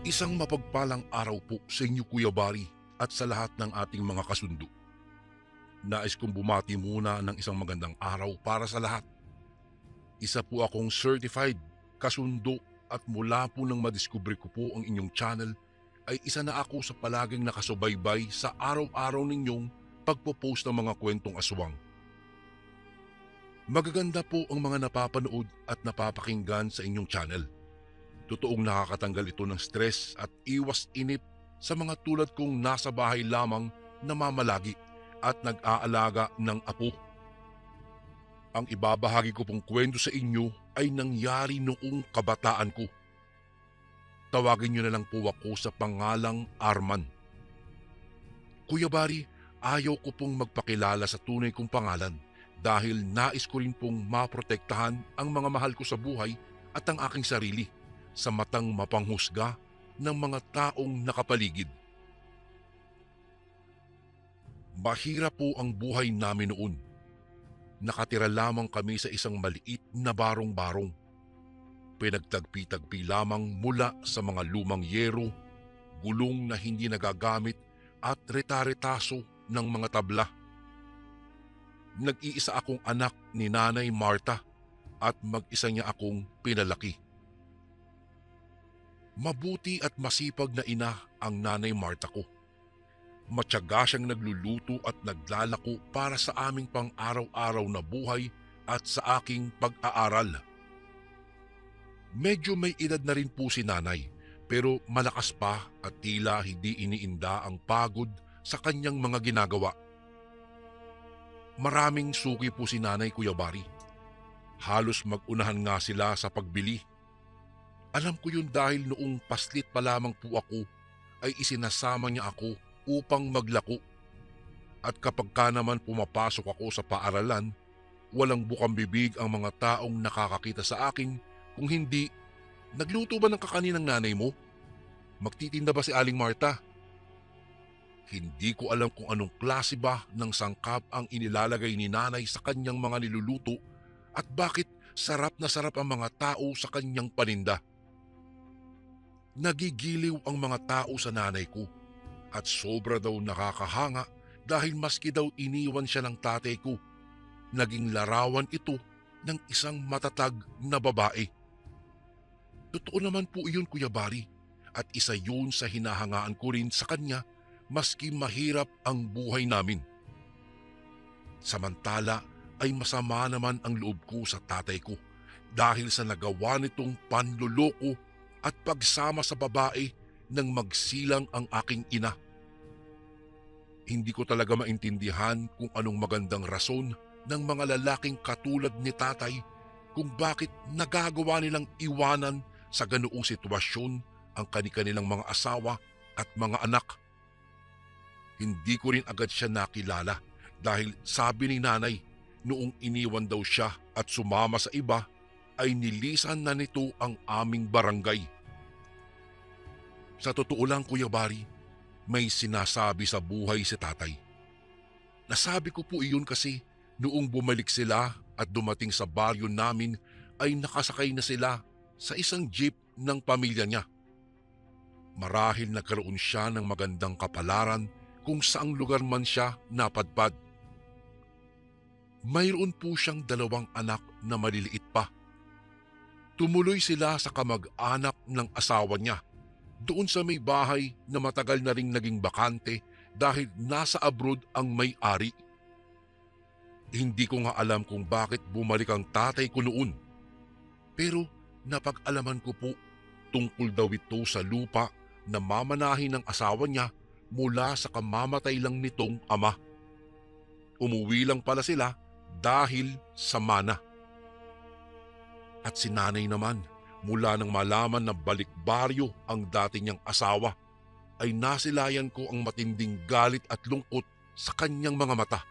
Isang mapagpalang araw po sa inyo Kuya Bari at sa lahat ng ating mga kasundo. Nais kong bumati muna ng isang magandang araw para sa lahat. Isa po akong certified kasundo at mula po nang madiskubre ko po ang inyong channel ay isa na ako sa palaging nakasubaybay sa araw-araw ninyong pagpo-post ng mga kwentong aswang. Magaganda po ang mga napapanood at napapakinggan sa inyong channel. Totoong nakakatanggal ito ng stress at iwas inip sa mga tulad kong nasa bahay lamang namamalagi at nag-aalaga ng apo. Ang ibabahagi ko pong kwento sa inyo ay nangyari noong kabataan ko. Tawagin niyo na lang po ako sa pangalang Arman. Kuya Bari, ayaw ko pong magpakilala sa tunay kong pangalan dahil nais ko rin pong maprotektahan ang mga mahal ko sa buhay at ang aking sarili sa matang mapanghusga ng mga taong nakapaligid. Mahirap po ang buhay namin noon. Nakatira lamang kami sa isang maliit na barong-barong. Pinagtagpi-tagpi lamang mula sa mga lumang yero, gulong na hindi nagagamit at reta-retaso ng mga tabla. Nag-iisa akong anak ni Nanay Marta at mag-isa niya akong pinalaki. Mabuti at masipag na ina ang Nanay Marta ko. Matyaga siyang nagluluto at naglalako para sa aming pang-araw-araw na buhay at sa aking pag-aaral. Medyo may edad na rin po si Nanay pero malakas pa at tila hindi iniinda ang pagod sa kanyang mga ginagawa. Maraming suki po si Nanay, Kuya Bari. Halos mag-unahan nga sila sa pagbili. Alam ko yun dahil noong paslit pa lamang po ako ay isinasama niya ako upang maglako. At kapag ka naman pumapasok ako sa paaralan, walang bukang bibig ang mga taong nakakakita sa akin kung hindi, "Nagluto ba ng kakanin ng nanay mo? Magtitinda ba si Aling Marta?" Hindi ko alam kung anong klase ba ng sangkap ang inilalagay ni Nanay sa kanyang mga niluluto at bakit sarap na sarap ang mga tao sa kanyang paninda. Nagigiliw ang mga tao sa nanay ko at sobra daw nakakahanga dahil maski daw iniwan siya ng tatay ko, naging larawan ito ng isang matatag na babae. Totoo naman po iyon, Kuya Bari, at isa yun sa hinahangaan ko rin sa kanya maski mahirap ang buhay namin. Samantala ay masama naman ang loob ko sa tatay ko dahil sa nagawa nitong panloloko at pagsama sa babae nang magsilang ang aking ina. Hindi ko talaga maintindihan kung anong magandang rason ng mga lalaking katulad ni tatay kung bakit nagagawa nilang iwanan sa ganoong sitwasyon ang kani-kanilang mga asawa at mga anak. Hindi ko rin agad siya nakilala dahil sabi ni Nanay noong iniwan daw siya at sumama sa iba ay nilisan na nito ang aming barangay. Sa totoo lang, Kuya Bari, may sinasabi sa buhay si tatay. Nasabi ko po iyon kasi noong bumalik sila at dumating sa baryo namin ay nakasakay na sila sa isang jeep ng pamilya niya. Marahil nagkaroon siya ng magandang kapalaran kung saang lugar man siya napadpad. Mayroon po siyang 2 anak na maliliit pa. Tumuloy sila sa kamag-anak ng asawa niya doon sa may bahay na matagal na ring naging bakante dahil nasa abroad ang may-ari. Hindi ko nga alam kung bakit bumalik ang tatay ko noon. Pero napag-alaman ko po tungkol daw ito sa lupa na mamanahin ng asawa niya mula sa kamamatay lang nitong ama. Umuwi lang pala sila dahil sa mana. At si Nanay naman, mula nang malaman na balikbaryo ang dati niyang asawa, ay nasilayan ko ang matinding galit at lungkot sa kanyang mga mata.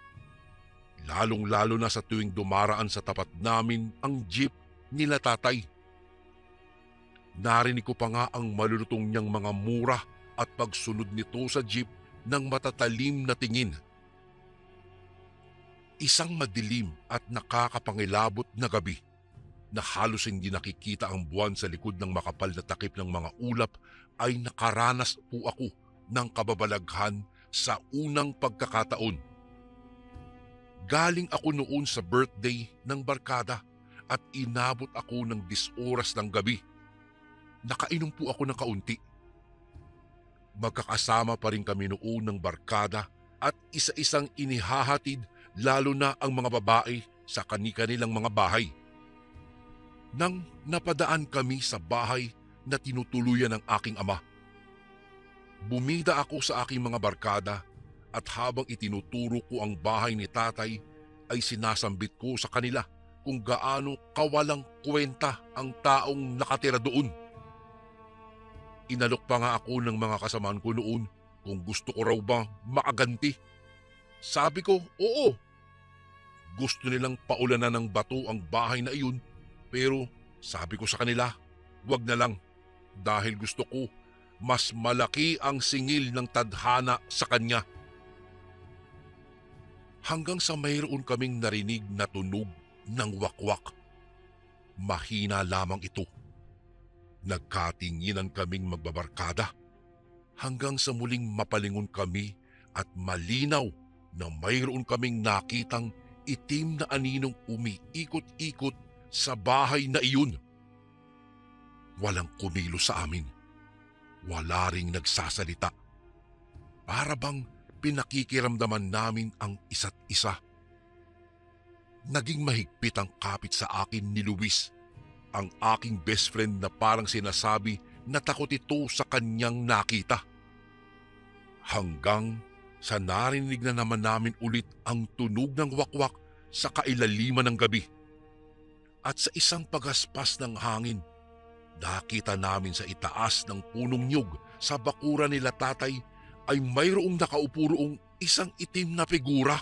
Lalong-lalo na sa tuwing dumaraan sa tapat namin ang jeep nila tatay. Narinig ko pa nga ang malulutong niyang mga mura at pagsunod nito sa jeep ng matatalim na tingin. Isang madilim at nakakapangilabot na gabi na halos hindi nakikita ang buwan sa likod ng makapal na takip ng mga ulap ay nakaranas po ako ng kababalaghan sa unang pagkakataon. Galing ako noon sa birthday ng barkada at inabot ako ng 10 oras ng gabi. Nakainom po ako ng kaunti. Magkakasama pa rin kami noon ng barkada at isa-isang inihahatid lalo na ang mga babae sa kani-kanilang mga bahay. Nang napadaan kami sa bahay na tinutuluyan ng aking ama, bumida ako sa aking mga barkada at habang itinuturo ko ang bahay ni tatay ay sinasambit ko sa kanila kung gaano kawalang kwenta ang taong nakatira doon. Inalok pa nga ako ng mga kasamaan ko noon kung gusto ko raw ba makaganti. Sabi ko, oo. Gusto nilang paulanan ng bato ang bahay na iyon, pero sabi ko sa kanila, wag na lang dahil gusto ko mas malaki ang singil ng tadhana sa kanya. Hanggang sa mayroon kaming narinig na tunog ng wakwak. Mahina lamang ito. Nagkatinginan kaming magbabarkada hanggang sa muling mapalingon kami at malinaw na mayroon kaming nakitang itim na aninong umiikot-ikot sa bahay na iyon. Walang kumilos sa amin. Wala ring nagsasalita. Para bang pinakikiramdaman namin ang isa't isa. Naging mahigpit ang kapit sa akin ni Luis, ang aking best friend na parang sinasabi na takot ito sa kanyang nakita. Hanggang sa narinig na naman namin ulit ang tunog ng wakwak sa kailaliman ng gabi. At sa isang pagaspas ng hangin, nakita namin sa itaas ng punong niyog sa bakuran nila tatay ay mayroong nakaupo roong isang itim na figura.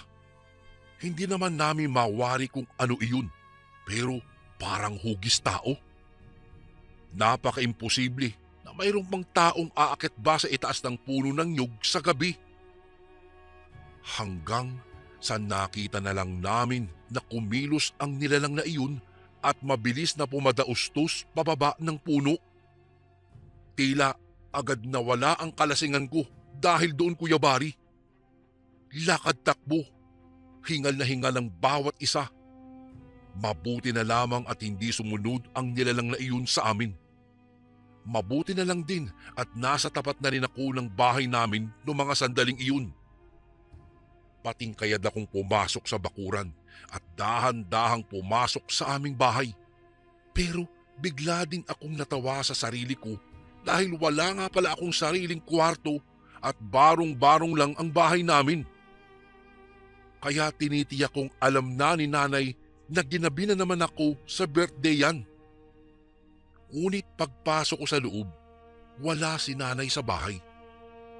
Hindi naman namin mawari kung ano iyon, pero parang hugis tao. Napaka-imposible na mayroong pang taong aakyat ba sa itaas ng puno ng niyog sa gabi. Hanggang sa nakita na lang namin na kumilos ang nilalang na iyon at mabilis na pumadaustos pababa ng puno. Tila agad nawala ang kalasingan ko dahil doon, Kuya Bari. Lakad takbo, hingal na hingal ang bawat isa. Mabuti na lamang at hindi sumunod ang nilalang na iyon sa amin. Mabuti na lang din at nasa tapat na rin ako ng bahay namin noong mga sandaling iyon. Pating kayad akong pumasok sa bakuran at dahan-dahang pumasok sa aming bahay. Pero bigla din akong natawa sa sarili ko dahil wala nga pala akong sariling kwarto at barong-barong lang ang bahay namin. Kaya tinitiyak kong alam na ni nanay na ginabi na naman ako sa birthday yan. Ngunit pagpasok ko sa loob, wala si nanay sa bahay.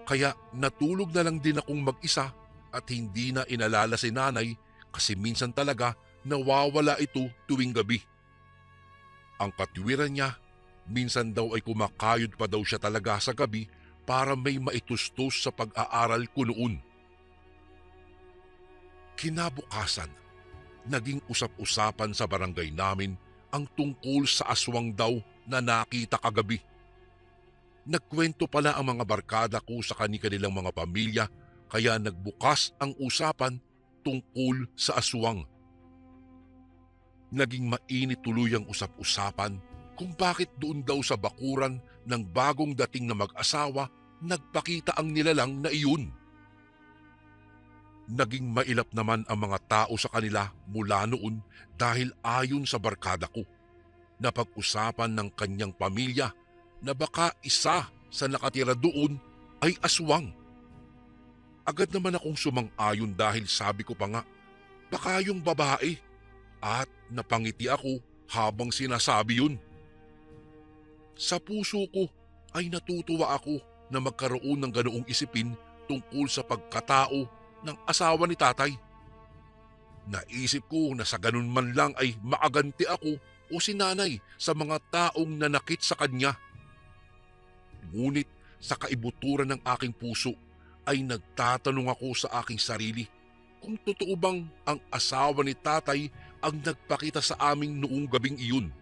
Kaya natulog na lang din akong mag-isa at hindi na inalala si nanay kasi minsan talaga nawawala ito tuwing gabi. Ang katwiran niya, minsan daw ay kumakayod pa daw siya talaga sa gabi para may maitustos sa pag-aaral ko noon. Kinabukasan, naging usap-usapan sa barangay namin ang tungkol sa aswang daw na nakita kagabi. Nagkwento pala ang mga barkada ko sa kani-kanilang mga pamilya kaya nagbukas ang usapan tungkol sa aswang. Naging mainit tuloy ang usap-usapan kung bakit doon daw sa bakuran ng bagong dating na mag-asawa nagpakita ang nilalang na iyon. Naging mailap naman ang mga tao sa kanila mula noon dahil ayon sa barkada ko, napag-usapan ng kanyang pamilya na baka isa sa nakatira doon ay aswang. Agad naman akong sumang-ayon dahil sabi ko pa nga, baka yung babae, at napangiti ako habang sinasabi yun. Sa puso ko ay natutuwa ako na magkaroon ng ganoong isipin tungkol sa pagkatao ng asawa ni tatay. Naisip ko na sa ganun man lang ay makaganti ako o si nanay sa mga taong nanakit sa kanya. Ngunit sa kaibuturan ng aking puso ay nagtatanong ako sa aking sarili kung totoo bang ang asawa ni tatay ang nagpakita sa aming noong gabing iyon.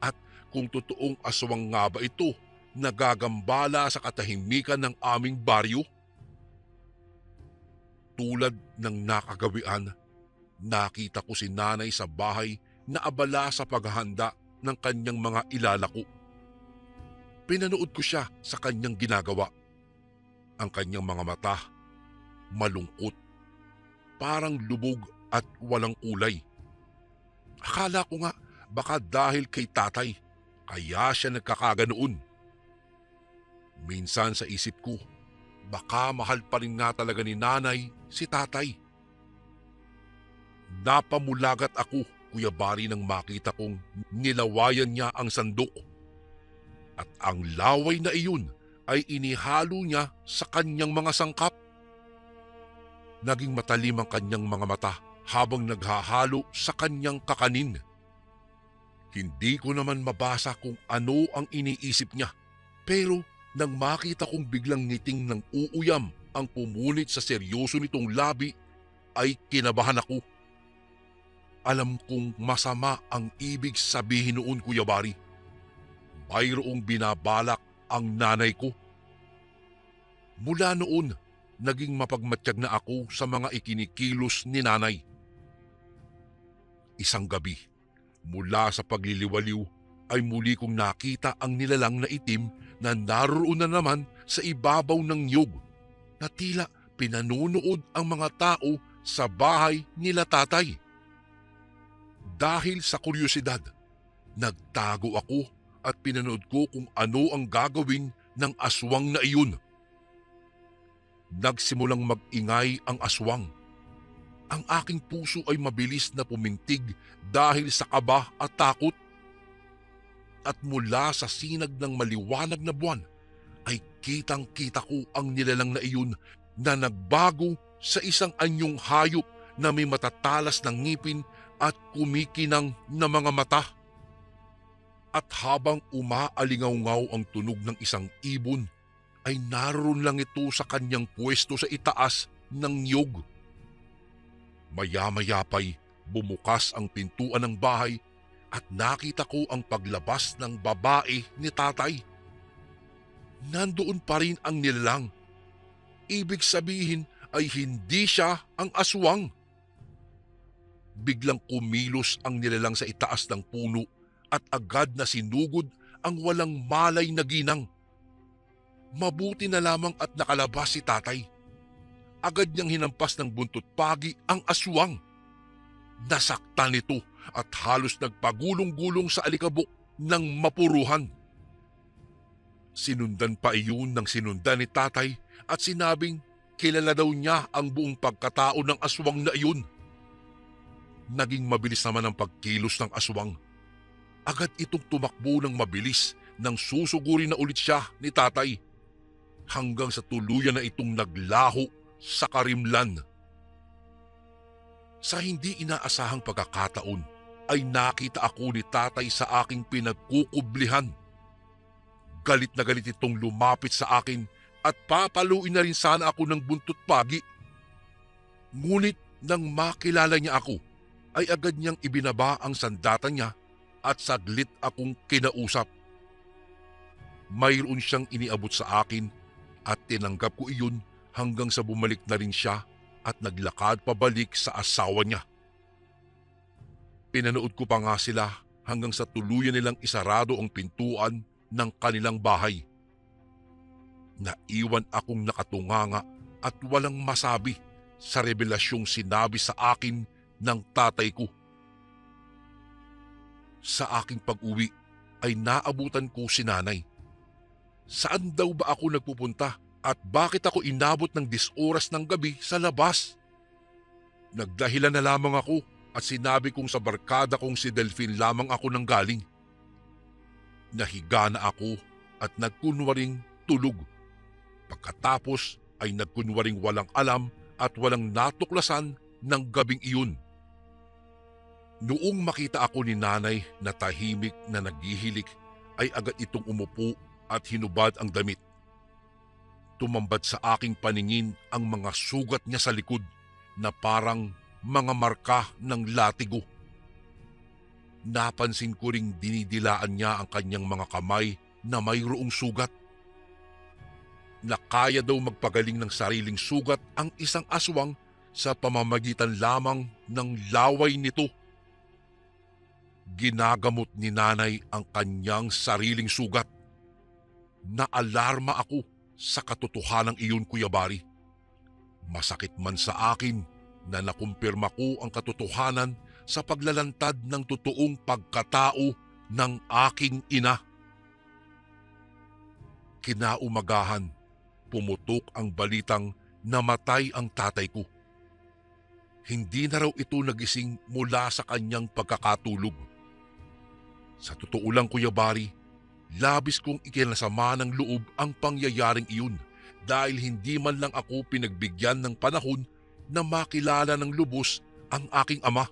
At kung totoong aswang nga ba ito nagagambala sa katahimikan ng aming baryo? Tulad ng nakagawian, nakita ko si nanay sa bahay na abala sa paghahanda ng kanyang mga ilalako. Pinanood ko siya sa kanyang ginagawa. Ang kanyang mga mata, malungkot, parang lubog at walang kulay. Akala ko nga baka dahil kay tatay, kaya siya nagkakaganoon. Minsan sa isip ko, baka mahal pa rin nga talaga ni nanay si tatay. Napamulagat ako, Kuya Bari, nang makita kong nilawayan niya ang sandok. At ang laway na iyon ay inihalo niya sa kanyang mga sangkap. Naging matalim ang kanyang mga mata habang naghahalo sa kanyang kakanin. Hindi ko naman mabasa kung ano ang iniisip niya, pero nang makita kong biglang ngiting ng uuyam ang pumunit sa seryoso nitong labi, ay kinabahan ako. Alam kong masama ang ibig sabihin noon, Kuya Bari. Mayroong binabalak ang nanay ko. Mula noon, naging mapagmatsyag na ako sa mga ikinikilos ni nanay. Isang gabi, mula sa pagliliwaliw, ay muli kong nakita ang nilalang na itim na naroon na naman sa ibabaw ng niyog, na tila pinanunood ang mga tao sa bahay nila tatay. Dahil sa kuryosidad, nagtago ako at pinanood ko kung ano ang gagawin ng aswang na iyon. Nagsimulang mag-ingay ang aswang. Ang aking puso ay mabilis na pumintig dahil sa kaba at takot. At mula sa sinag ng maliwanag na buwan, ay kitang-kita ko ang nilalang na iyon na nagbago sa isang anyong hayop na may matatalas ng ngipin at kumikinang na mga mata. At habang umaalingaw-ngaw ang tunog ng isang ibon, ay naroon lang ito sa kanyang pwesto sa itaas ng niyog. Maya-maya pa'y bumukas ang pintuan ng bahay at nakita ko ang paglabas ng babae ni tatay. Nandoon pa rin ang nilalang. Ibig sabihin ay hindi siya ang aswang. Biglang kumilos ang nilalang sa itaas ng puno at agad na sinugod ang walang malay na ginang. Mabuti na lamang at nakalabas si tatay. Agad niyang hinampas ng buntot pagi ang aswang. Nasaktan ito at halos nagpagulong-gulong sa alikabok ng mapuruhan. Sinundan pa iyon ng sinundan ni tatay at sinabing kilala daw niya ang buong pagkatao ng aswang na iyon. Naging mabilis naman ang pagkilos ng aswang. Agad itong tumakbo ng mabilis nang susugurin na ulit siya ni tatay, hanggang sa tuluyan na itong naglaho sa karimlan. Sa hindi inaasahang pagkakataon ay nakita ako ni tatay sa aking pinagkukublihan. Galit na galit itong lumapit sa akin at papaluin na rin sana ako ng buntot pagi. Ngunit nang makilala niya ako, ay agad niyang ibinaba ang sandata niya at saglit akong kinausap. Mayroon siyang iniabot sa akin at tinanggap ko iyon hanggang sa bumalik na rin siya at naglakad pabalik sa asawa niya. Pinanood ko pa nga sila hanggang sa tuluyan nilang isarado ang pintuan ng kanilang bahay. Naiwan akong nakatunganga at walang masabi sa revelasyong sinabi sa akin ng tatay ko. Sa aking pag-uwi ay naabutan ko si nanay. Saan daw ba ako nagpupunta at bakit ako inabot ng 10 oras ng gabi sa labas? Nagdahilan na lamang ako at sinabi kong sa barkada kong si Delphine lamang ako nang galing. Nahiga na ako at nagkunwaring tulog. Pagkatapos ay nagkunwaring walang alam at walang natuklasan ng gabing iyon. Noong makita ako ni nanay na tahimik na naghihilik, ay agad itong umupo at hinubad ang damit. Tumambad sa aking paningin ang mga sugat niya sa likod na parang mga marka ng latigo. Napansin ko ring dinidilaan niya ang kanyang mga kamay na mayroong sugat. Na kaya daw magpagaling ng sariling sugat ang isang aswang sa pamamagitan lamang ng laway nito. Ginagamot ni nanay ang kanyang sariling sugat. Naalarma ako sa katotohanan iyon, Kuya Bari. Masakit man sa akin na nakumpirma ko ang katotohanan sa paglalantad ng totoong pagkatao ng aking ina. Kinaumagahan, pumutok ang balitang namatay ang tatay ko. Hindi na raw ito nagising mula sa kanyang pagkakatulog. Sa totoo lang, Kuya Bari, labis kong ikinasama ng loob ang pangyayaring iyon dahil hindi man lang ako pinagbigyan ng panahon na makilala ng lubos ang aking ama.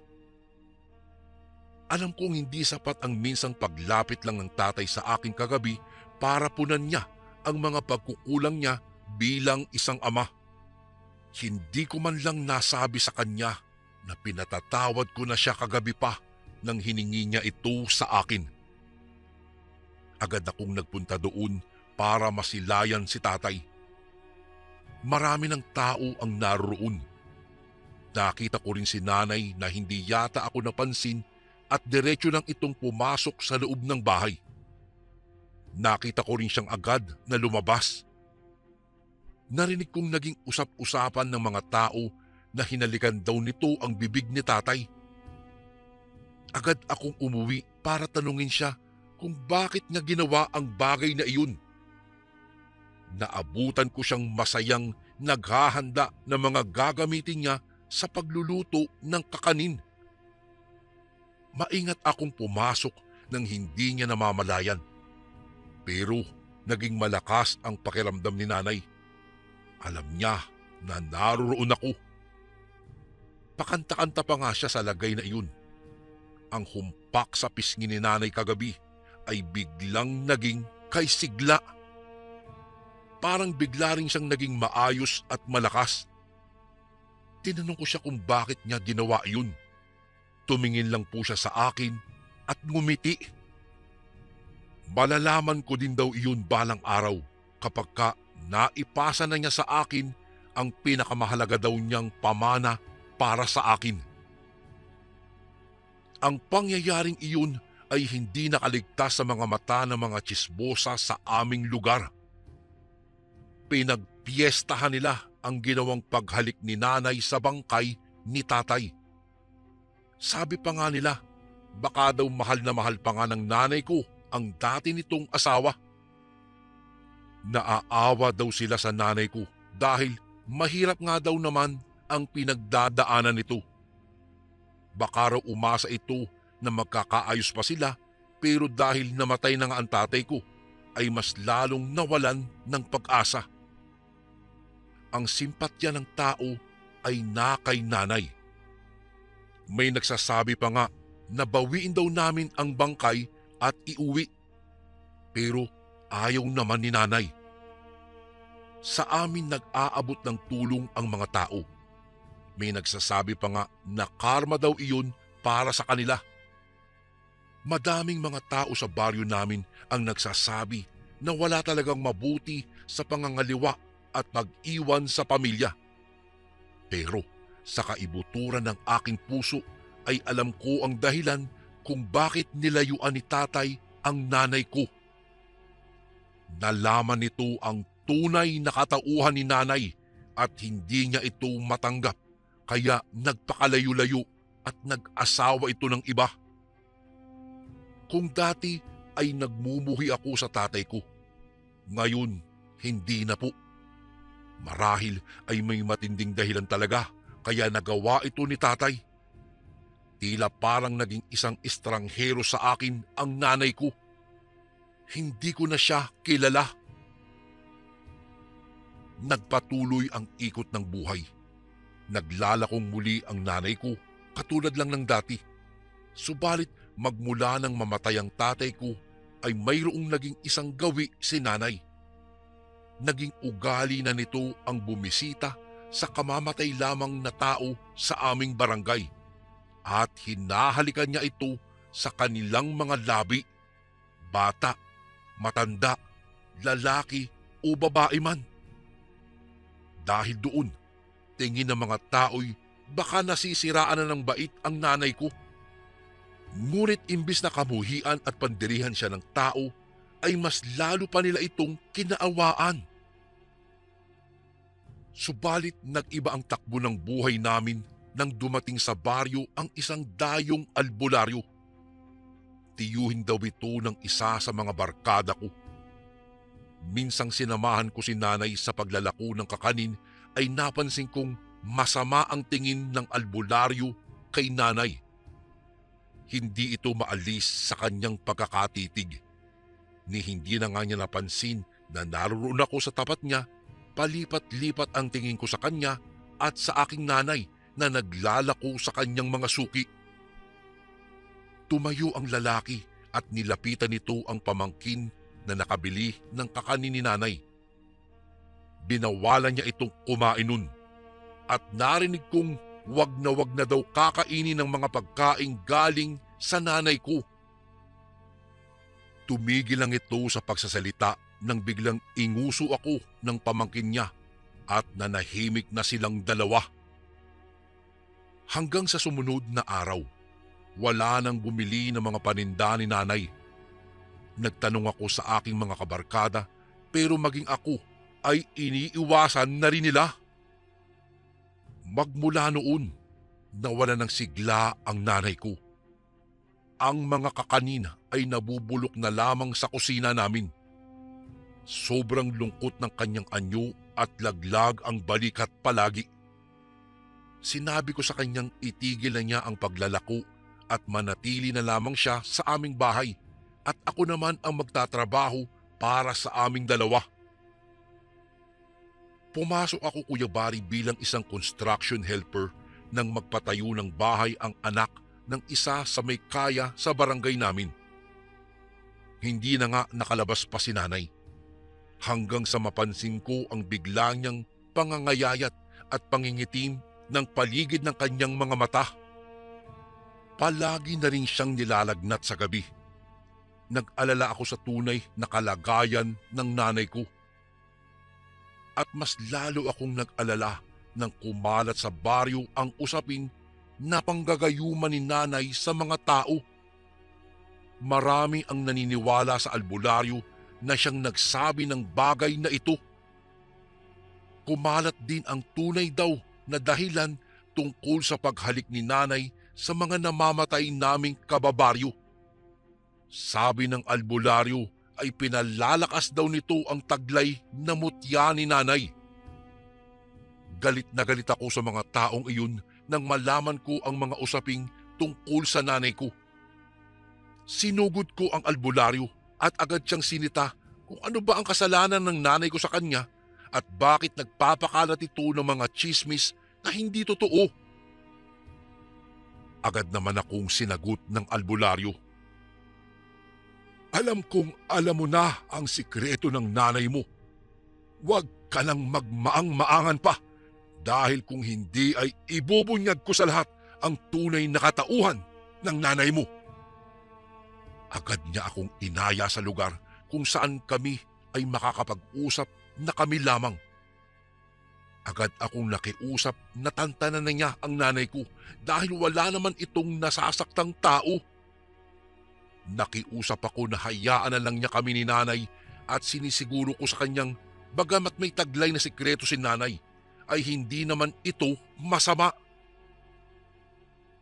Alam kong hindi sapat ang minsang paglapit lang ng tatay sa akin kagabi para punan niya ang mga pagkukulang niya bilang isang ama. Hindi ko man lang nasabi sa kanya na pinatatawad ko na siya kagabi pa nang hiningi niya ito sa akin. Agad akong nagpunta doon para masilayan si tatay. Marami ng tao ang naroon. Nakita ko rin si nanay na hindi yata ako napansin at diretso nang itong pumasok sa loob ng bahay. Nakita ko rin siyang agad na lumabas. Narinig kong naging usap-usapan ng mga tao na hinalikan daw nito ang bibig ni tatay. Agad akong umuwi para tanungin siya kung bakit niya ginawa ang bagay na iyon. Naabutan ko siyang masayang naghahanda ng mga gagamitin niya sa pagluluto ng kakanin. Maingat akong pumasok nang hindi niya namamalayan. Pero naging malakas ang pakiramdam ni nanay. Alam niya na naroon ako. Pakanta-kanta pa nga siya sa lagay na iyon. Ang humpak sa pisngi ni nanay kagabi ay biglang naging kay sigla. Parang bigla rin siyang naging maayos at malakas. Tinanong ko siya kung bakit niya ginawa iyon. Tumingin lang po siya sa akin at ngumiti. Malalaman ko din daw iyon balang araw kapag naipasa na niya sa akin ang pinakamahalaga daw niyang pamana para sa akin. Ang pangyayaring iyon ay hindi nakaligtas sa mga mata ng mga tsismosa sa aming lugar. Pinagpiestahan nila ang ginawang paghalik ni nanay sa bangkay ni tatay. Sabi pa nga nila, baka daw mahal na mahal pa nga ng nanay ko ang dati nitong asawa. Naaawa daw sila sa nanay ko dahil mahirap nga daw naman ang pinagdadaanan nito. Baka raw umasa ito na magkakaayos pa sila pero dahil namatay na nga ang tatay ko ay mas lalong nawalan ng pag-asa. Ang simpatya ng tao ay nakay nanay. May nagsasabi pa nga na bawiin daw namin ang bangkay at iuwi. Pero ayaw naman ni nanay. Sa amin nag-aabot ng tulong ang mga tao. May nagsasabi pa nga na karma daw iyon para sa kanila. Madaming mga tao sa baryo namin ang nagsasabi na wala talagang mabuti sa pangangaliwa at pag-iwan sa pamilya. Pero sa kaibuturan ng aking puso ay alam ko ang dahilan kung bakit nilayuan ni tatay ang nanay ko. Nalaman nito ang tunay na katauhan ni nanay at hindi niya ito matanggap kaya nagpakalayo-layo at nag-asawa ito ng iba. Kung dati ay nagmumuhi ako sa tatay ko, ngayon hindi na po. Marahil ay may matinding dahilan talaga kaya nagawa ito ni tatay. Tila parang naging isang estranghero sa akin ang nanay ko. Hindi ko na siya kilala. Nagpatuloy ang ikot ng buhay. Naglalakong muli ang nanay ko katulad lang ng dati. Subalit magmula nang mamatay ang tatay ko ay mayroong naging isang gawi si nanay. Naging ugali na nito ang bumisita sa kamamatay lamang na tao sa aming barangay at hinahalikan niya ito sa kanilang mga labi, bata matanda, lalaki o babae man. Dahil doon, tingin ng mga tao'y baka nasisiraan na ng bait ang nanay ko. Ngunit imbis na kamuhian at pandirihan siya ng tao, ay mas lalo pa nila itong kinaawaan. Subalit nag-iba ang takbo ng buhay namin nang dumating sa baryo ang isang dayong albularyo. Tiyuhin daw ito ng isa sa mga barkada ko. Minsang sinamahan ko si nanay sa paglalako ng kakanin ay napansin kong masama ang tingin ng albularyo kay nanay. Hindi ito maalis sa kanyang pagkakatitig. Ni hindi na nga niya napansin na naroon ako sa tapat niya, palipat-lipat ang tingin ko sa kanya at sa aking nanay na naglalako sa kanyang mga suki. Tumayo ang lalaki at nilapitan nito ang pamangkin na nakabili ng kakanin ni nanay. Binawalan niya itong kumain nun at narinig kong wag na daw kakainin ng mga pagkaing galing sa nanay ko. Tumigil lang ito sa pagsasalita nang biglang inguso ako ng pamangkin niya at nanahimik na silang dalawa. Hanggang sa sumunod na araw, wala nang bumili ng mga paninda ni nanay. Nagtanong ako sa aking mga kabarkada pero maging ako ay iniiwasan na rin nila. Magmula noon, nawala ng sigla ang nanay ko. Ang mga kakanin ay nabubulok na lamang sa kusina namin. Sobrang lungkot ng kanyang anyo at laglag ang balikat palagi. Sinabi ko sa kanyang itigil na niya ang paglalako at manatili na lamang siya sa aming bahay at ako naman ang magtatrabaho para sa aming dalawa. Pumasok ako, Kuya Bari, bilang isang construction helper nang magpatayo ng bahay ang anak ng isa sa may kaya sa barangay namin. Hindi na nga nakalabas pa si nanay. Hanggang sa mapansin ko ang bigla niyang pangangayayat at pangingitim ng paligid ng kanyang mga mata. Palagi na rin siyang nilalagnat sa gabi. Nag-alala ako sa tunay na kalagayan ng nanay ko. At mas lalo akong nag-alala nang kumalat sa baryo ang usapin na panggagayuman ni nanay sa mga tao. Marami ang naniniwala sa albularyo na siyang nagsabi ng bagay na ito. Kumalat din ang tunay daw na dahilan tungkol sa paghalik ni nanay sa mga namamatay naming kababaryo. Sabi ng albularyo ay pinalalakas daw nito ang taglay na mutya ni nanay. Galit na galit ako sa mga taong iyon nang malaman ko ang mga usaping tungkol sa nanay ko. Sinugod ko ang albularyo at agad siyang sinita kung ano ba ang kasalanan ng nanay ko sa kanya at bakit nagpapakalat ito ng mga tsismis na hindi totoo. Agad naman akong sinagot ng albularyo. Alam kong alam mo na ang sikreto ng nanay mo. Huwag ka nang magmaang-maangan pa dahil kung hindi ay ibubunyag ko sa lahat ang tunay na katauhan ng nanay mo. Agad niya akong inaya sa lugar kung saan kami ay makakapag-usap na kami lamang. Agad akong nakiusap na tantanan na niya ang nanay ko dahil wala naman itong nasasaktang tao. Nakiusap ako na hayaan na lang niya kami ni nanay at sinisiguro ko sa kanyang bagamat may taglay na sikreto si nanay ay hindi naman ito masama.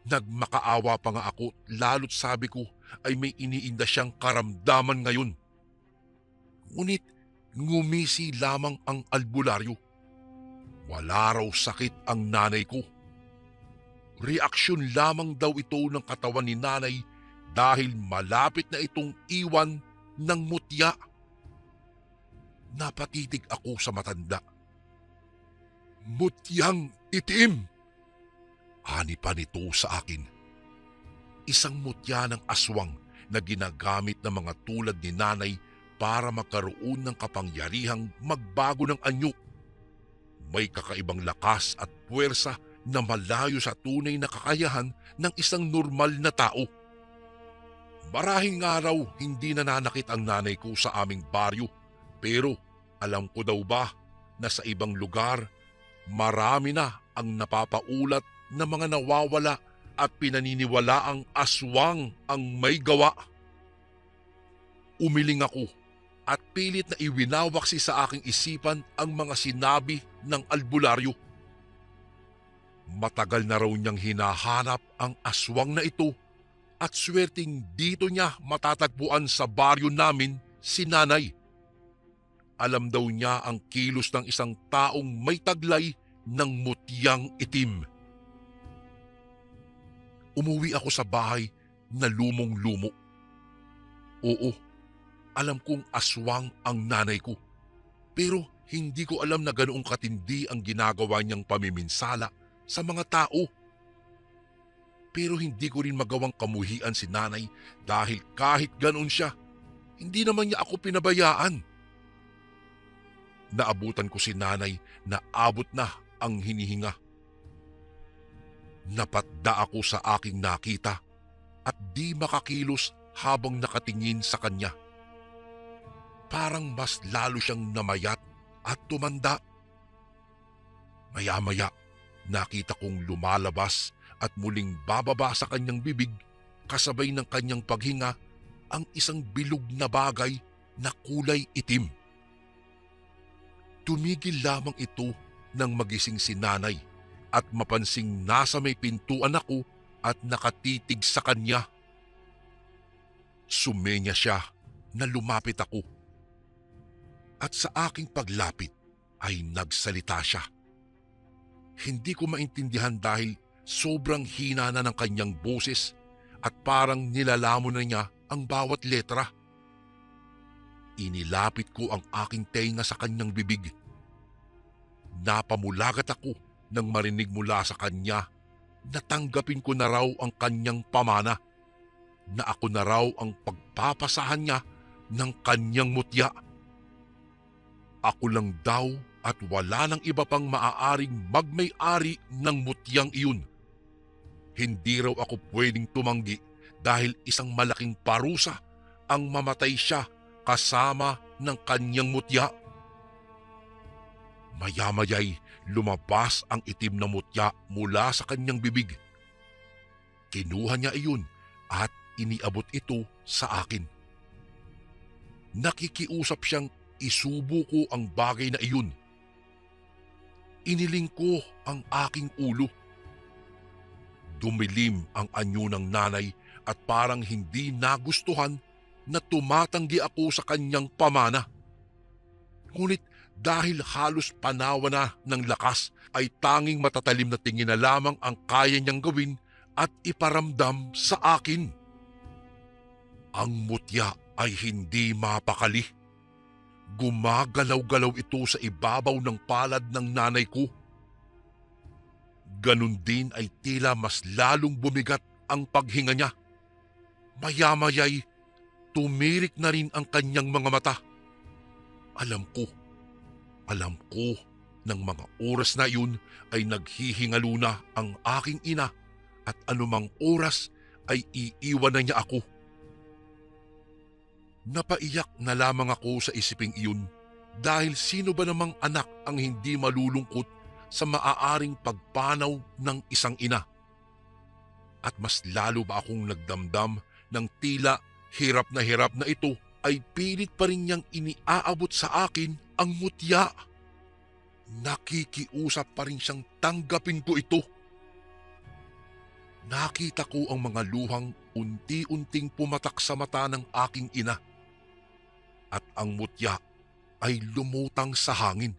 Nagmakaawa pa nga ako lalo't sabi ko ay may iniinda siyang karamdaman ngayon. Ngunit ngumisi lamang ang albularyo. Wala raw sakit ang nanay ko. Reaksyon lamang daw ito ng katawan ni nanay dahil malapit na itong iwan ng mutya. Napatitig ako sa matanda. Mutyang itim! Ani pa nito sa akin. Isang mutya ng aswang na ginagamit ng mga tulad ni nanay para magkaroon ng kapangyarihang magbago ng anyo. May kakaibang lakas at puwersa na malayo sa tunay na kakayahan ng isang normal na tao. Marahing araw hindi nananakit ang nanay ko sa aming baryo, pero alam ko daw ba na sa ibang lugar marami na ang napapaulat na mga nawawala at pinaniniwalaang aswang ang may gawa. Umiling ako at pilit na iwinawaksi sa aking isipan ang mga sinabi ng albularyo. Matagal na raw niyang hinahanap ang aswang na ito at swerteng dito niya matatagpuan sa baryo namin si nanay. Alam daw niya ang kilos ng isang taong may taglay ng mutyang itim. Umuwi ako sa bahay na lumong-lumo. Oo, alam kong aswang ang nanay ko. Pero hindi ko alam na ganoong katindi ang ginagawa niyang pamiminsala sa mga tao. Pero hindi ko rin magawang kamuhian si nanay dahil kahit ganoon siya, hindi naman niya ako pinabayaan. Naabutan ko si nanay na abot na ang hinihinga. Napatda ako sa aking nakita at di makakilos habang nakatingin sa kanya. Parang mas lalo siyang namayat at tumanda. Maya-maya, nakita kong lumalabas at muling bababa sa kanyang bibig kasabay ng kanyang paghinga ang isang bilog na bagay na kulay itim. Tumigil lamang ito nang magising si nanay at mapansing nasa may pintuan ako at nakatitig sa kanya. Sumenya siya na lumapit ako. At sa aking paglapit ay nagsalita siya. Hindi ko maintindihan dahil sobrang hina na ng kanyang boses at parang nilalamon na niya ang bawat letra. Inilapit ko ang aking tenga sa kanyang bibig. Napamulagat ako nang marinig mula sa kanya na tanggapin ko na raw ang kanyang pamana, na ako na raw ang pagpapasahan niya ng kanyang mutya. Ako lang daw at wala nang iba pang maaaring magmay-ari ng mutyang iyon. Hindi raw ako pwedeng tumanggi dahil isang malaking parusa ang mamatay siya kasama ng kanyang mutya. Maya-maya'y lumabas ang itim na mutya mula sa kanyang bibig. Kinuha niya iyon at iniabot ito sa akin. Nakikiusap siyang isubo ko ang bagay na iyon. Iniling ko ang aking ulo. Dumilim ang anyo ng nanay at parang hindi nagustuhan na tumatanggi ako sa kanyang pamana. Ngunit dahil halos panawa na ng lakas ay tanging matatalim na tingin na lamang ang kaya niyang gawin at iparamdam sa akin. Ang mutya ay hindi mapakali. Gumagalaw-galaw ito sa ibabaw ng palad ng nanay ko. Ganun din ay tila mas lalong bumigat ang paghinga niya. Maya-maya'y tumirik na rin ang kanyang mga mata. Alam ko ng mga oras na yun ay naghihingalo na ang aking ina at anumang oras ay iiwan na niya ako. Napaiyak na lamang ako sa isiping iyon dahil sino ba namang anak ang hindi malulungkot sa maaaring pagpanaw ng isang ina. At mas lalo ba akong nagdamdam ng tila hirap na ito ay pilit pa rin niyang iniaabot sa akin ang mutya. Nakikiusap pa rin siyang tanggapin ko ito. Nakita ko ang mga luhang unti-unting pumatak sa mata ng aking ina. At ang mutya ay lumutang sa hangin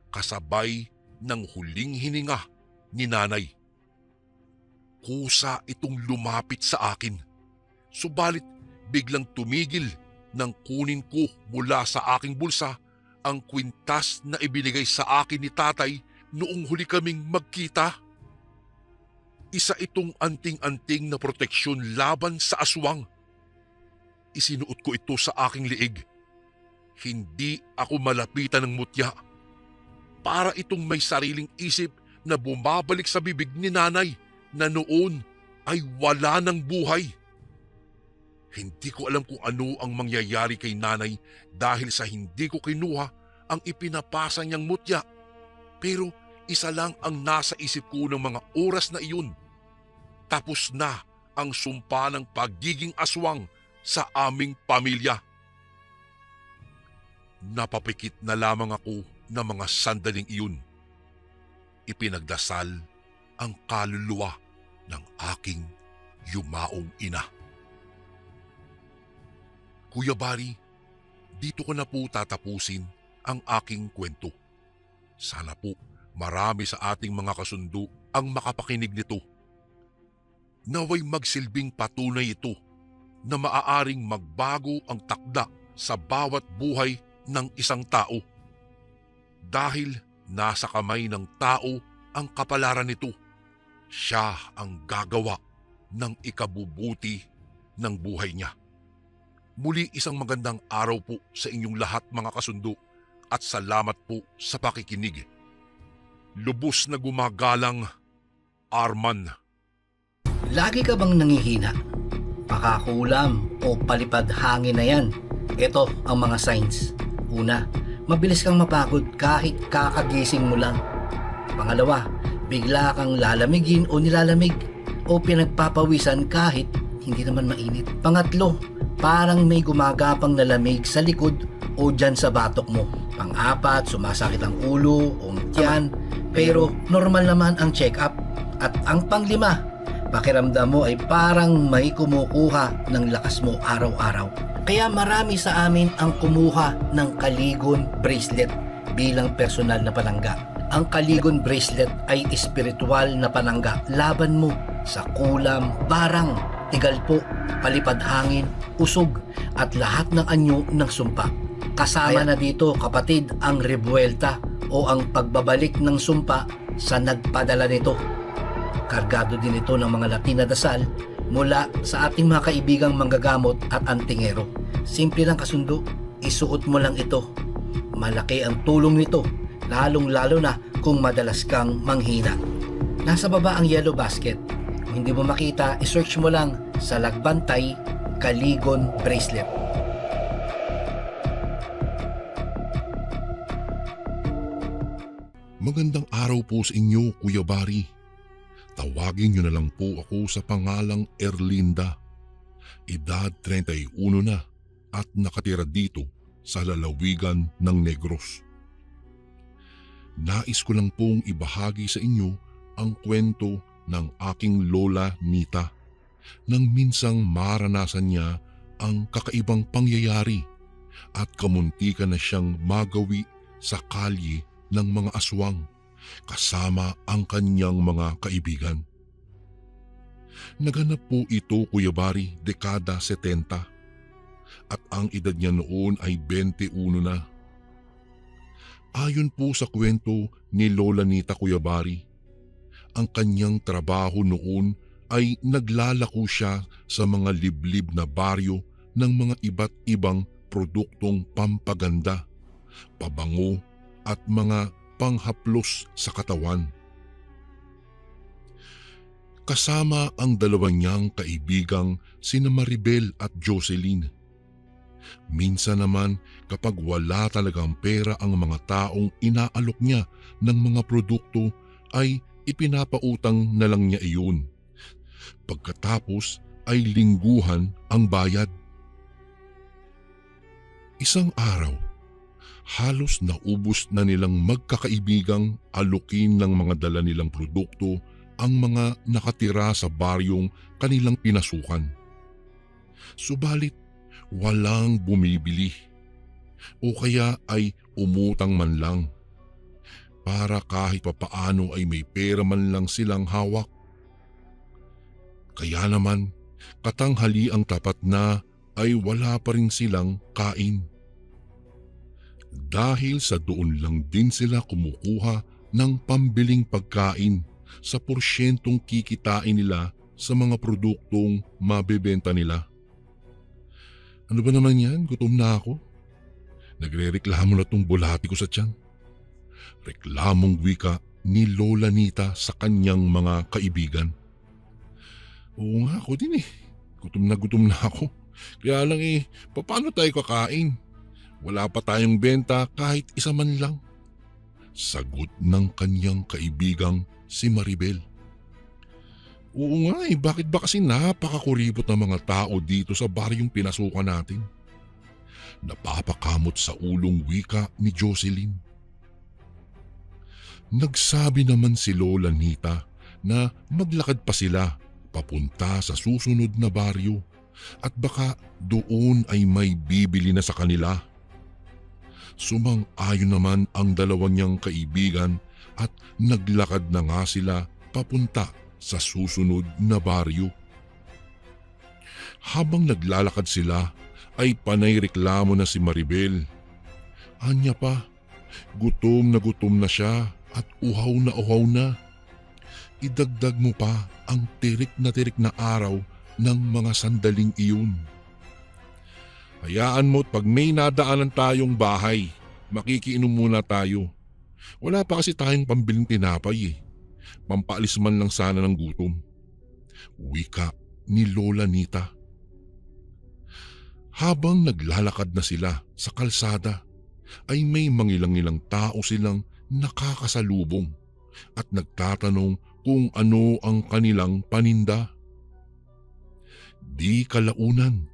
kasabay ng huling hininga ni nanay. Kusa itong lumapit sa akin. Subalit biglang tumigil nang kunin ko mula sa aking bulsa ang kwintas na ibinigay sa akin ni tatay noong huli kaming magkita. Isa itong anting-anting na proteksyon laban sa aswang. Isinuot ko ito sa aking liig. Hindi ako malapitan ng mutya. Para itong may sariling isip na bumabalik sa bibig ni nanay na noon ay wala ng buhay. Hindi ko alam kung ano ang mangyayari kay nanay dahil sa hindi ko kinuha ang ipinapasa niyang mutya. Pero isa lang ang nasa isip ko ng mga oras na iyon. Tapos na ang sumpa ng pagiging aswang sa aming pamilya. Napapikit na lamang ako ng mga sandaling iyon. Ipinagdasal ang kaluluwa ng aking yumaong ina. Kuya Bari, dito ko na po tatapusin ang aking kwento. Sana po marami sa ating mga kasundo ang makapakinig nito. Naway magsilbing patunay ito na maaaring magbago ang takda sa bawat buhay ng isang tao. Dahil nasa kamay ng tao ang kapalaran nito, siya ang gagawa ng ikabubuti ng buhay niya. Muli isang magandang araw po sa inyong lahat mga kasundo at salamat po sa pakikinig. Lubos na gumagalang, Arman. Lagi ka bang nangihina? Pakakulam o palipad hangin na yan? Ito ang mga signs. Una, mabilis kang mapagod kahit kakagising mo lang. Pangalawa, bigla kang lalamigin o nilalamig o pinagpapawisan kahit hindi naman mainit. Pangatlo, parang may gumagapang na lamig sa likod o dyan sa batok mo. Pang-apat, sumasakit ang ulo o tiyan pero normal naman ang check-up. At ang panglima, pakiramdam mo ay parang may kumukuha ng lakas mo araw-araw. Kaya marami sa amin ang kumuha ng Kaligon Bracelet bilang personal na panangga. Ang Kaligon Bracelet ay espiritual na panangga laban mo sa kulam, barang, tigalpo, palipad hangin, usog at lahat ng anyo ng sumpa. Kasama na dito kapatid ang rebuelta o ang pagbabalik ng sumpa sa nagpadala nito. Kargado din ito ng mga Latina dasal mula sa ating mga kaibigang manggagamot at antingero. Simple lang kasundo, isuot mo lang ito. Malaki ang tulong nito, lalong-lalo na kung madalas kang manghina. Nasa baba ang yellow basket. Kung hindi mo makita, isearch mo lang sa Lagbantay Kaligon Bracelet. Magandang araw po sa inyo, Kuya Bari. Tawagin niyo na lang po ako sa pangalang Erlinda. Edad 31 na at nakatira dito sa lalawigan ng Negros. Nais ko lang pong ibahagi sa inyo ang kwento ng aking lola Nita nang minsang maranasan niya ang kakaibang pangyayari at kamuntikan na siyang magawi sa kalye ng mga aswang kasama ang kanyang mga kaibigan. Naganap po ito, Kuya Bari, dekada 70 at ang edad niya noon ay 21 na. Ayon po sa kwento ni Lola Nita, Kuya Bari, ang kanyang trabaho noon ay naglalako siya sa mga liblib na baryo ng mga iba't ibang produktong pampaganda, pabango at mga panghaplos sa katawan. Kasama ang dalawa niyang kaibigang sina Maribel at Jocelyn. Minsan naman kapag wala talagang pera ang mga taong inaalok niya ng mga produkto ay ipinapautang na lang niya iyon. Pagkatapos ay lingguhan ang bayad. Isang araw, halos naubos na nilang magkakaibigang alukin ng mga dala nilang produkto ang mga nakatira sa baryong kanilang pinasukan. Subalit walang bumibili o kaya ay umutang man lang para kahit papaano ay may pera man lang silang hawak. Kaya naman katanghali ang tapat na ay wala pa rin silang kain. Dahil sa doon lang din sila kumukuha ng pambiling pagkain sa porsyentong kikitain nila sa mga produktong mabebenta nila. Ano ba naman yan? Gutom na ako. Nagre-reklamo na tong bulati ko sa tiyan. Reklamong wika ni Lola Nita sa kanyang mga kaibigan. Oo nga, ako din eh. Gutom na ako. Kaya lang paano tayo kakain? Wala pa tayong benta kahit isa man lang. Sagot ng kanyang kaibigang si Maribel. Oo nga bakit ba kasi napakakuripot ng mga tao dito sa baryong pinasukan natin? Napapakamot sa ulong wika ni Jocelyn. Nagsabi naman si Lola Nita na maglakad pa sila papunta sa susunod na baryo at baka doon ay may bibili na sa kanila. Sumang-ayon naman ang dalawa niyang kaibigan at naglakad na nga sila papunta sa susunod na baryo. Habang naglalakad sila ay panay reklamo na si Maribel. Anya pa, gutom na siya at uhaw na. Idagdag mo pa ang tirik na araw ng mga sandaling iyon. Hayaan mo't pag may nadaanan tayong bahay, makikiinom muna tayo. Wala pa kasi tayong pambiling tinapay Pampaalis man lang sana ng gutom. Wika ni Lola Nita. Habang naglalakad na sila sa kalsada, ay may mangilang-ilang tao silang nakakasalubong at nagtatanong kung ano ang kanilang paninda. Di kalaunan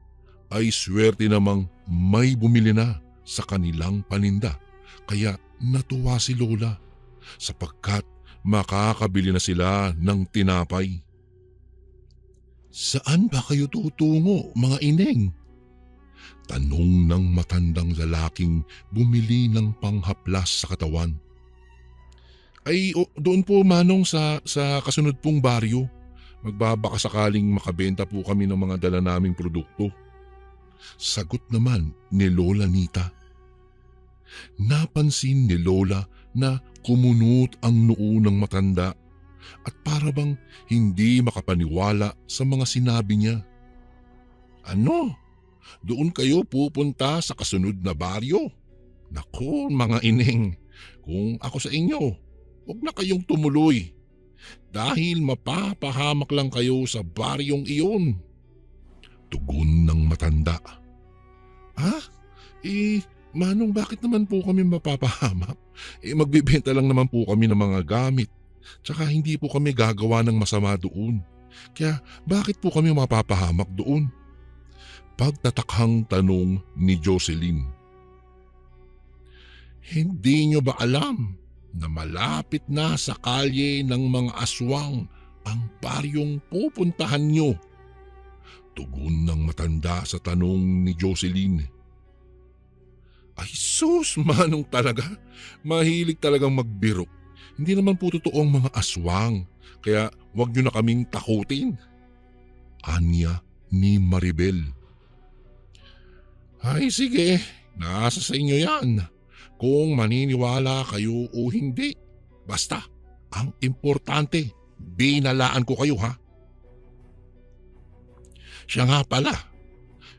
ay swerte namang may bumili na sa kanilang paninda, kaya natuwa si Lola sapagkat makakabili na sila ng tinapay. Saan ba kayo tutungo, mga ineng? Tanong ng matandang lalaking bumili ng panghaplas sa katawan. Ay doon po manong sa kasunod pong baryo. Magbabaka sakaling makabenta po kami ng mga dala naming produkto. Sagot naman ni Lola Nita. Napansin ni Lola na kumunot ang noo ng matanda at para bang hindi makapaniwala sa mga sinabi niya. Ano? Doon kayo pupunta sa kasunod na baryo? Naku mga ineng, kung ako sa inyo, huwag na kayong tumuloy dahil mapapahamak lang kayo sa baryong iyon. Tugon ng matanda. Ha? Manong bakit naman po kami mapapahamak? Magbibenta lang naman po kami ng mga gamit. Tsaka hindi po kami gagawa ng masama doon. Kaya bakit po kami mapapahamak doon? Pagtatakhang tanong ni Jocelyn. Hindi nyo ba alam na malapit na sa kalye ng mga aswang ang baryong pupuntahan nyo? Tugon ng matanda sa tanong ni Jocelyn. Ay sus, manong talaga. Mahilig talagang magbiro. Hindi naman po totoo ang mga aswang, kaya wag nyo na kaming takutin. Anya ni Maribel. Ay sige, nasa sa inyo yan. Kung maniniwala kayo o hindi. Basta, ang importante, binalaan ko kayo ha. Siya nga pala,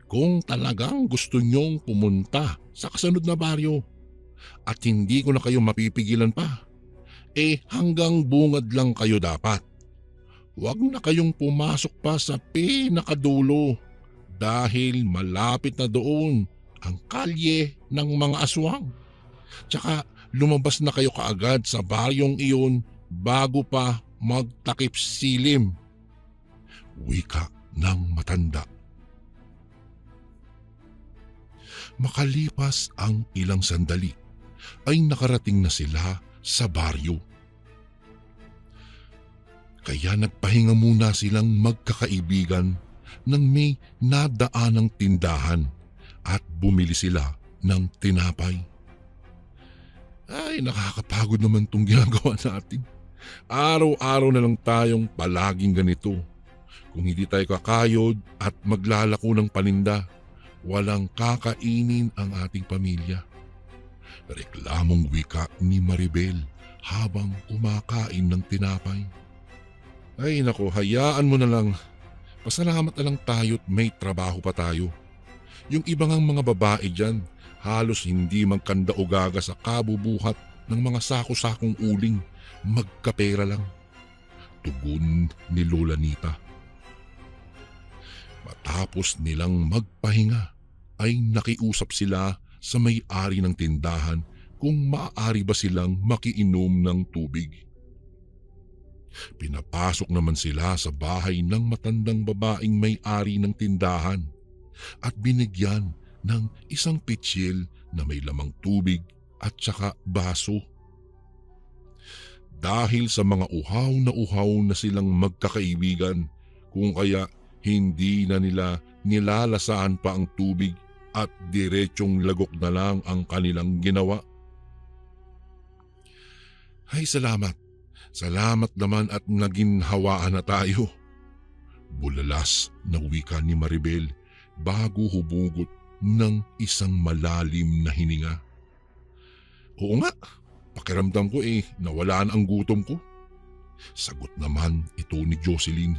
kung talagang gusto nyong pumunta sa kasunod na baryo at hindi ko na kayo mapipigilan pa, hanggang bungad lang kayo dapat. Huwag na kayong pumasok pa sa pinakadulo dahil malapit na doon ang kalye ng mga aswang. Tsaka lumabas na kayo kaagad sa baryong iyon bago pa magtakip silim. Wika ng matanda. Makalipas ang ilang sandali ay nakarating na sila sa baryo. Kaya nagpahinga muna silang magkakaibigan nang may nadaanang tindahan at bumili sila ng tinapay. Ay, nakakapagod naman itong ginagawa natin. Araw-araw na lang tayong palaging ganito. Kung hindi tayo kakayod at maglalako ng paninda, walang kakainin ang ating pamilya. Reklamong wika ni Maribel habang kumakain ng tinapay. Ay nako, hayaan mo na lang. Pasalamat na lang tayo't may trabaho pa tayo. Yung ibang mga babae dyan, halos hindi magkanda o gaga sa kabubuhat ng mga sako-sakong uling, magkapera lang. Tugon ni Lola Nita. Matapos nilang magpahinga ay nakiusap sila sa may-ari ng tindahan kung maaari ba silang makiinom ng tubig. Pinapasok naman sila sa bahay ng matandang babaeng may-ari ng tindahan at binigyan ng isang pitsil na may lamang tubig at saka baso. Dahil sa mga uhaw na silang magkakaibigan, kung kaya hindi na nila nilalasahan pa ang tubig at diretsong lagok na lang ang kanilang ginawa. Ay salamat, salamat naman at naginhawaan na tayo. Bulalas na wika ni Maribel bago humugot ng isang malalim na hininga. Oo nga, pakiramdam ko nawalaan ang gutom ko. Sagot naman ito ni Jocelyn.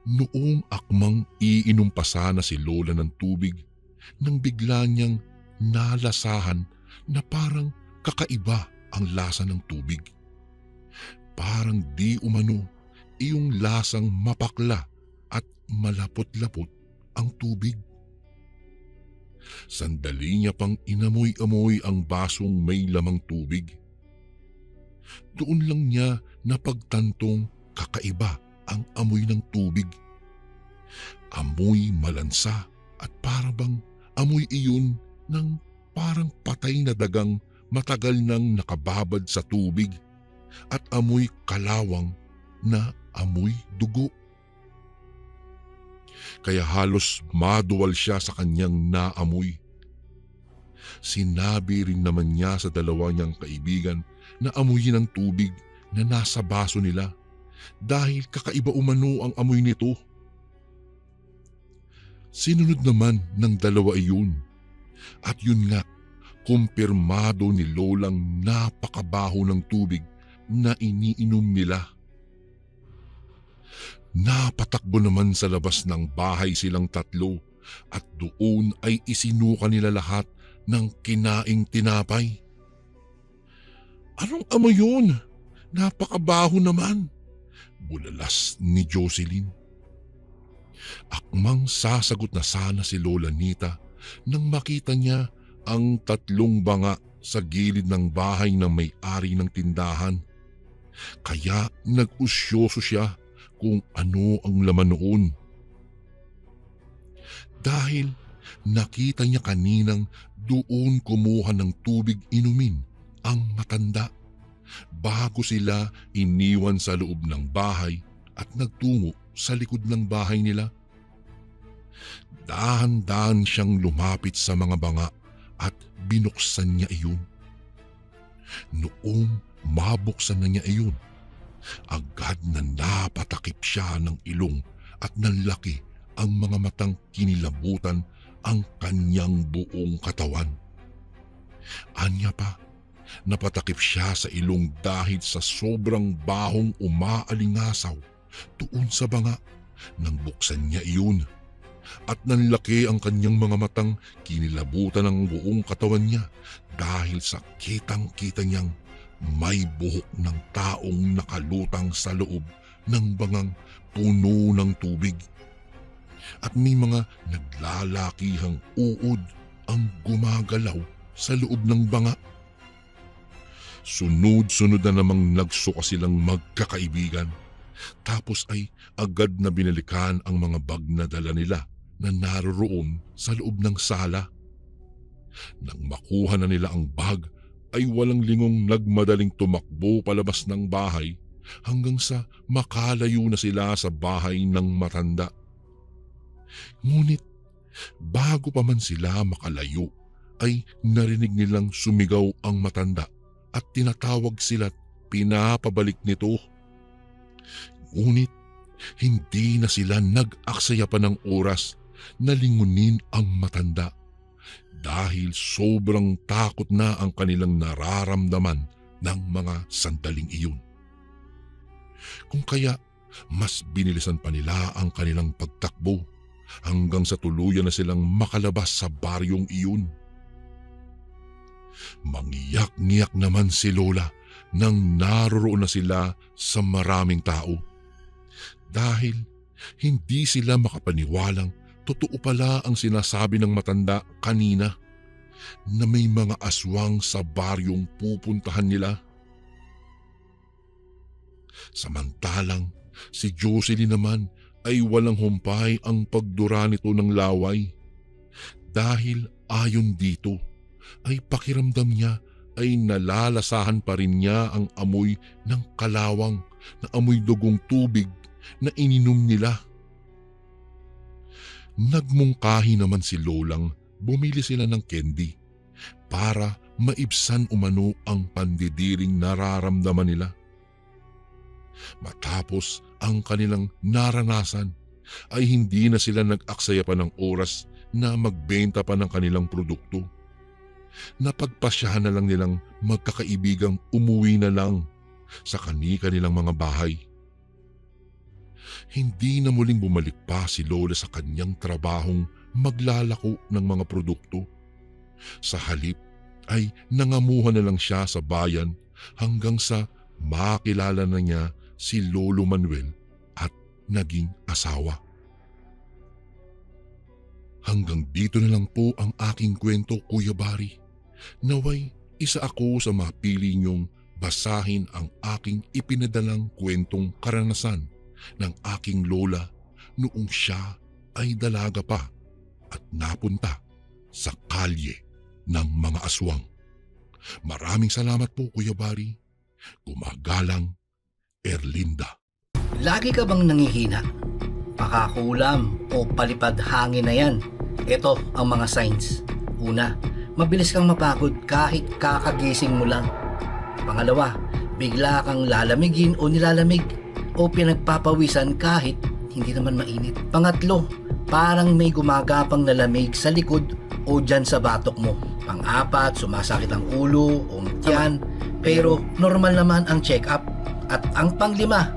Noong akmang iinom pa sana si Lola ng tubig nang bigla niyang nalasahan na parang kakaiba ang lasa ng tubig. Parang di umano iyong lasang mapakla at malapot-lapot ang tubig. Sandali niya pang inamoy-amoy ang basong may lamang tubig. Doon lang niya napagtantong kakaiba ang amoy ng tubig. Amoy malansa at parabang amoy iyon ng parang patay na dagang matagal nang nakababad sa tubig at amoy kalawang na amoy dugo. Kaya halos maduwal siya sa kanyang naamoy. Sinabi rin naman niya sa dalawa niyang kaibigan na amuyin ang tubig na nasa baso nila dahil kakaiba umano ang amoy nito. Sinunod naman ng dalawa iyon at yun nga, kumpirmado ni Lolang napakabaho ng tubig na iniinom nila. Napatakbo naman sa labas ng bahay silang tatlo at doon ay isinuka nila lahat ng kinaing tinapay. Anong amoy yun? Napakabaho naman, bulalas ni Jocelyn. Akmang sasagot na sana si Lola Nita nang makita niya ang tatlong banga sa gilid ng bahay ng may-ari ng tindahan. Kaya nag-usyoso siya kung ano ang laman noon. Dahil nakita niya kaninang doon kumuha ng tubig inumin ang matanda bago sila iniwan sa loob ng bahay at nagtungo sa likod ng bahay nila. Dahan-dahan siyang lumapit sa mga banga at binuksan niya iyon. Noong mabuksan na niya iyon, agad na napatakip siya ng ilong at nanlaki ang mga matang kinilabutan ang kanyang buong katawan. Anya pa, napatakip siya sa ilong dahil sa sobrang bahong umaalingasaw doon sa banga nang buksan niya iyon. At nanlaki ang kanyang mga matang kinilabutan ng buong katawan niya dahil sa kitang-kita niyang may buhok ng taong nakalutang sa loob ng bangang puno ng tubig. At may mga naglalakihang uod ang gumagalaw sa loob ng banga. Sunod-sunod na namang nagsuka silang magkakaibigan. Tapos ay agad na binalikan ang mga bag na dala nila na naroroon sa loob ng sala. Nang makuha na nila ang bag, ay walang lingong nagmadaling tumakbo palabas ng bahay hanggang sa makalayo na sila sa bahay ng matanda. Ngunit bago pa man sila makalayo, ay narinig nilang sumigaw ang matanda at tinatawag sila't pinapabalik nito. Ngunit hindi na sila nag-aksaya pa ng oras na lingunin ang matanda dahil sobrang takot na ang kanilang nararamdaman ng mga sandaling iyon. Kung kaya mas binilisan pa nila ang kanilang pagtakbo hanggang sa tuluyan na silang makalabas sa baryong iyon. Mangiyak-ngiyak naman si Lola nang naroroon na sila sa maraming tao dahil Hindi sila makapaniwalang totoo pala ang sinasabi ng matanda kanina na may mga aswang sa baryong pupuntahan nila. Samantalang si Jocelyn naman ay walang humpay ang pagdura nito ng laway. Dahil ayon dito ay pakiramdam niya ay nalalasahan pa rin niya ang amoy ng kalawang na amoy dugong tubig na ininom nila. Nagmungkahi naman si Lolang bumili sila ng candy para maibsan umano ang pandidiring nararamdaman nila. Matapos ang kanilang naranasan ay hindi na sila nag-aksaya pa ng oras na magbenta pa ng kanilang produkto. Napagpasyahan na lang nilang magkakaibigang umuwi na lang sa kanilang mga bahay. Hindi na muling bumalik pa si Lola sa kanyang trabahong maglalako ng mga produkto. Sa halip ay nangamuhan na lang siya sa bayan hanggang sa makilala na niya si Lolo Manuel at naging asawa. Hanggang dito na lang po ang aking kwento, Kuya Bari. Naway isa ako sa mapili niyong basahin ang aking ipinadalang kwentong karanasan ng aking lola noong siya ay dalaga pa at napunta sa kalye ng mga aswang. Maraming salamat po, Kuya Bari. Gumagalang, Erlinda. Lagi ka bang nangihina? Pakakulam o palipad hangin na yan. Ito ang mga signs. Una, mabilis kang mapagod kahit kakagising mo lang. Pangalawa, bigla kang lalamigin o nilalamig o pinagpapawisan kahit hindi naman mainit. Pangatlo, parang may gumagapang na lamig sa likod o dyan sa batok mo. Pang-apat, sumasakit ang ulo o tiyan pero normal naman ang check-up. At ang panglima,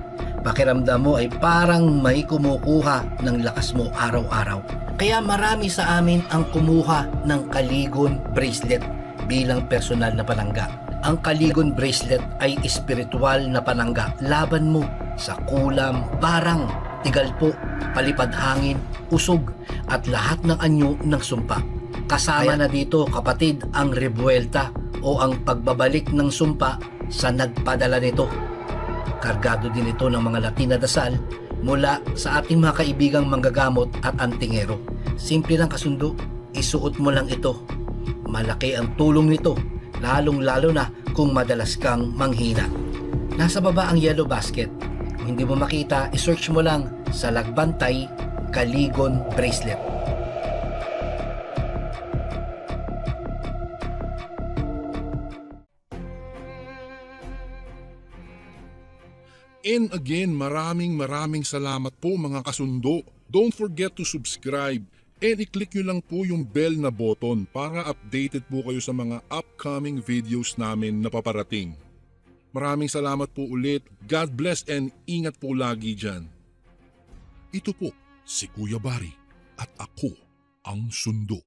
pakiramdam mo ay parang may kumukuha ng lakas mo araw-araw. Kaya marami sa amin ang kumuha ng Kaligon bracelet bilang personal na panangga. Ang Kaligon bracelet ay espiritual na panangga laban mo sa kulam, barang, tigalpo, palipad hangin, usog at lahat ng anyo ng sumpa. Kasama na dito, kapatid, ang rebuelta o ang pagbabalik ng sumpa sa nagpadala nito. Kargado din ito ng mga Latin na dasal mula sa ating mga kaibigang manggagamot at antingero. Simple lang kasundo, isuot mo lang ito. Malaki ang tulong nito, lalong-lalo na kung madalas kang manghina. Nasa baba ang yellow basket. Kung hindi mo makita, isearch mo lang sa Lagbantay Kaligon Bracelet. And again, maraming salamat po mga kasundo. Don't forget to subscribe and i-click nyo lang po yung bell na button para updated po kayo sa mga upcoming videos namin na paparating. Maraming salamat po ulit. God bless and ingat po lagi dyan. Ito po si Kuya Bari at ako ang Sundo.